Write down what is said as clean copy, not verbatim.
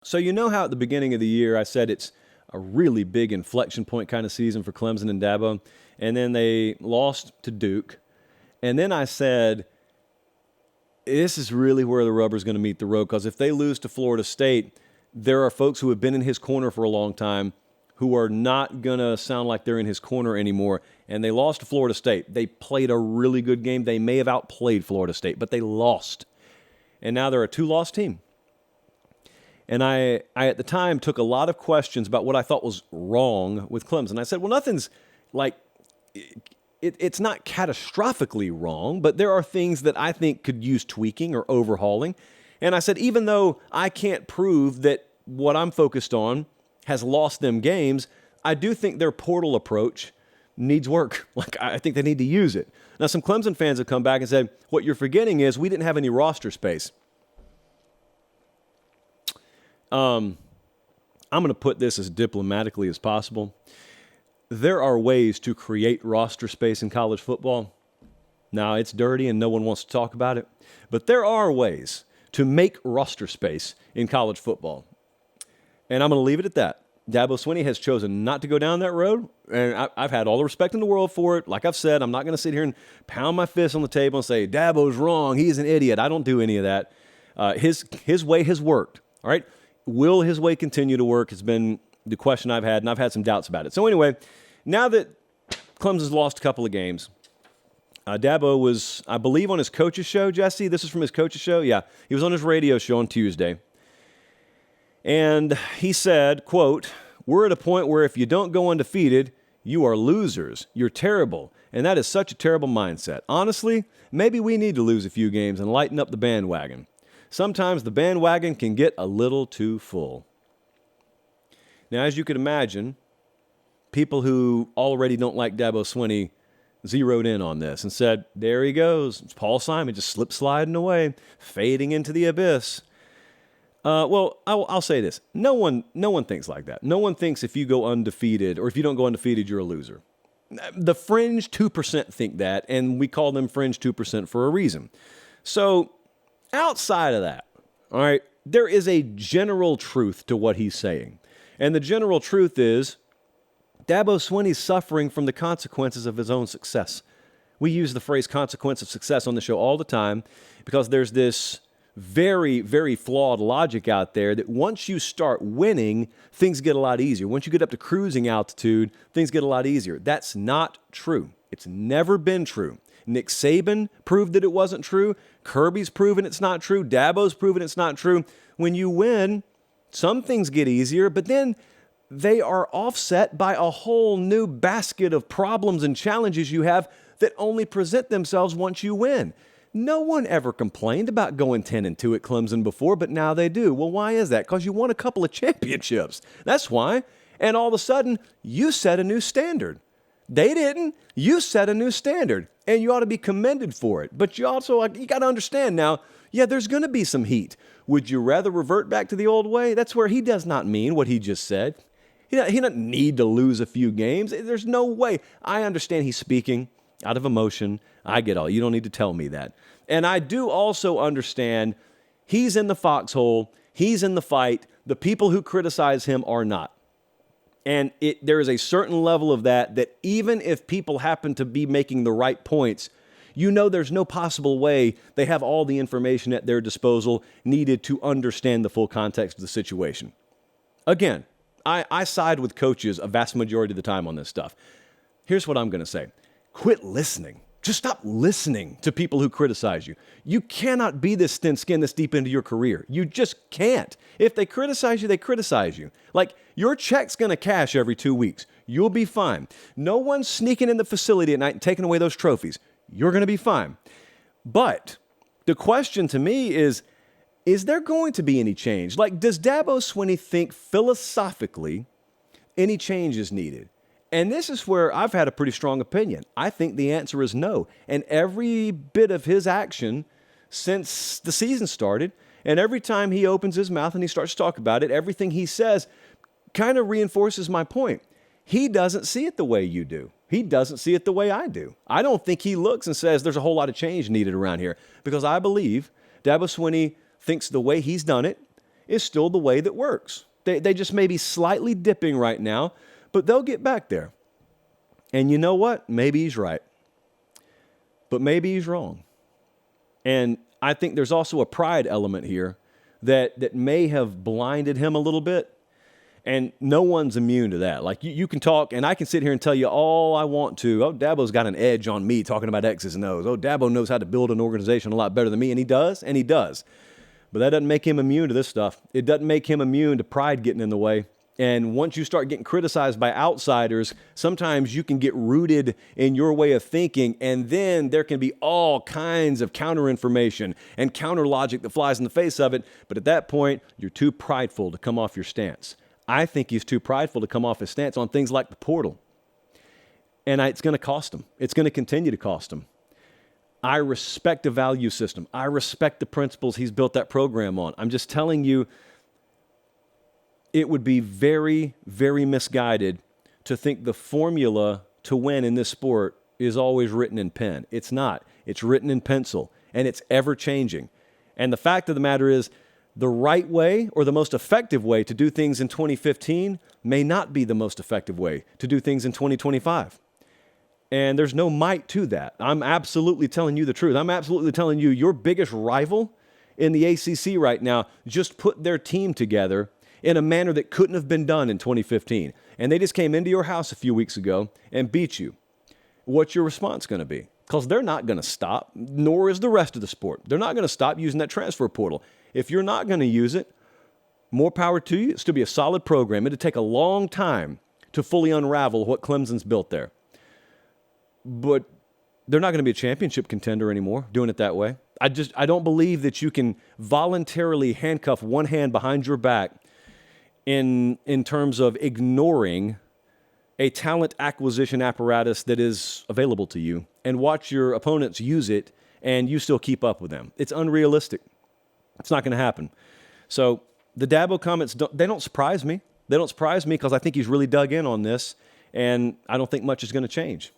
So you know how at the beginning of the year I said it's a really big inflection point kind of season for Clemson and Dabo, and then they lost to Duke, and then I said this is really where the rubber's going to meet the road, because if they lose to Florida State, there are folks who have been in his corner for a long time who are not going to sound like they're in his corner anymore, and they lost to Florida State. They played a really good game. They may have outplayed Florida State, but they lost, and now they're a two-loss team. And I at the time took a lot of questions about what I thought was wrong with Clemson. I said, well, nothing's like, it's not catastrophically wrong, but there are things that I think could use tweaking or overhauling. And I said, even though I can't prove that what I'm focused on has lost them games, I do think their portal approach needs work. Like, I think they need to use it. Now, some Clemson fans have come back and said, what you're forgetting is we didn't have any roster space. I'm going to put this as diplomatically as possible. There are ways to create roster space in college football. Now, it's dirty and no one wants to talk about it, but there are ways to make roster space in college football. And I'm going to leave it at that. Dabo Swinney has chosen not to go down that road, and I've had all the respect in the world for it. Like I've said, I'm not going to sit here and pound my fist on the table and say, Dabo's wrong, he's an idiot. I don't do any of that. His way has worked, all right? Will his way continue to work has been the question I've had, and I've had some doubts about it. So anyway, now that Clemson's lost a couple of games, Dabo was, I believe, on his coach's show, Jesse. This is from his coach's show? Yeah. He was on his radio show on Tuesday. And he said, quote, we're at a point where if you don't go undefeated, you are losers. You're terrible. And that is such a terrible mindset. Honestly, maybe we need to lose a few games and lighten up the bandwagon. Sometimes the bandwagon can get a little too full. Now, as you can imagine, people who already don't like Dabo Swinney zeroed in on this and said, there he goes. It's Paul Simon just slip sliding away, fading into the abyss. Well, I'll say this. No one thinks like that. No one thinks if you go undefeated or if you don't go undefeated, you're a loser. The fringe 2% think that, and we call them fringe 2% for a reason. So outside of that, all right, there is a general truth to what he's saying. And the general truth is Dabo Swinney's suffering from the consequences of his own success. We use the phrase consequence of success on the show all the time because there's this very, very flawed logic out there that once you start winning, things get a lot easier. Once you get up to cruising altitude, things get a lot easier. That's not true. It's never been true. Nick Saban proved that it wasn't true. Kirby's proven it's not true. Dabo's proven it's not true. When you win, some things get easier, but then they are offset by a whole new basket of problems and challenges you have that only present themselves once you win. No one ever complained about going 10-2 at Clemson before, but now they do. Well, why is that? Because you won a couple of championships. That's why. And all of a sudden, you set a new standard. They didn't. You set a new standard, and you ought to be commended for it. But you also, you got to understand now, yeah, there's going to be some heat. Would you rather revert back to the old way? That's where he does not mean what he just said. He doesn't need to lose a few games. There's no way. I understand he's speaking out of emotion. I get all. You don't need to tell me that. And I do also understand he's in the foxhole. He's in the fight. The people who criticize him are not. And there is a certain level of that even if people happen to be making the right points, you know there's no possible way they have all the information at their disposal needed to understand the full context of the situation. Again, I side with coaches a vast majority of the time on this stuff. Here's what I'm going to say. Quit listening. Just stop listening to people who criticize you. You cannot be this thin-skinned this deep into your career. You just can't. If they criticize you, they criticize you. Like, your check's going to cash every 2 weeks. You'll be fine. No one's sneaking in the facility at night and taking away those trophies. You're going to be fine. But the question to me is there going to be any change? Like, does Dabo Swinney think philosophically any change is needed? And this is where I've had a pretty strong opinion. I think the answer is no. And every bit of his action since the season started, and every time he opens his mouth and he starts to talk about it, everything he says kind of reinforces my point. He doesn't see it the way you do. He doesn't see it the way I do. I don't think he looks and says there's a whole lot of change needed around here, because I believe Dabo Swinney thinks the way he's done it is still the way that works. They just may be slightly dipping right now, but they'll get back there. And you know what? Maybe he's right. But maybe he's wrong. And I think there's also a pride element here that may have blinded him a little bit. And no one's immune to that. Like you can talk, and I can sit here and tell you all I want to. Oh, Dabo's got an edge on me talking about X's and O's. Oh, Dabo knows how to build an organization a lot better than me, and he does. But that doesn't make him immune to this stuff. It doesn't make him immune to pride getting in the way. And once you start getting criticized by outsiders, sometimes you can get rooted in your way of thinking, and then there can be all kinds of counter information and counter logic that flies in the face of it. But at that point, you're too prideful to come off your stance. I think he's too prideful to come off his stance on things like the portal. And it's going to cost him. It's going to continue to cost him. I respect the value system. I respect the principles he's built that program on. I'm just telling you, it would be very, very misguided to think the formula to win in this sport is always written in pen. It's not. It's written in pencil, and it's ever changing. And the fact of the matter is, the right way or the most effective way to do things in 2015 may not be the most effective way to do things in 2025. And there's no might to that. I'm absolutely telling you the truth. I'm absolutely telling you your biggest rival in the ACC right now just put their team together in a manner that couldn't have been done in 2015. And they just came into your house a few weeks ago and beat you. What's your response going to be? Because they're not going to stop, nor is the rest of the sport. They're not going to stop using that transfer portal. If you're not going to use it, more power to you. It's to be a solid program. It'll take a long time to fully unravel what Clemson's built there. But they're not going to be a championship contender anymore doing it that way. I don't believe that you can voluntarily handcuff one hand behind your back in terms of ignoring a talent acquisition apparatus that is available to you and watch your opponents use it and you still keep up with them. It's unrealistic. It's not going to happen. So the Dabo comments, they don't surprise me. They don't surprise me because I think he's really dug in on this, and I don't think much is going to change.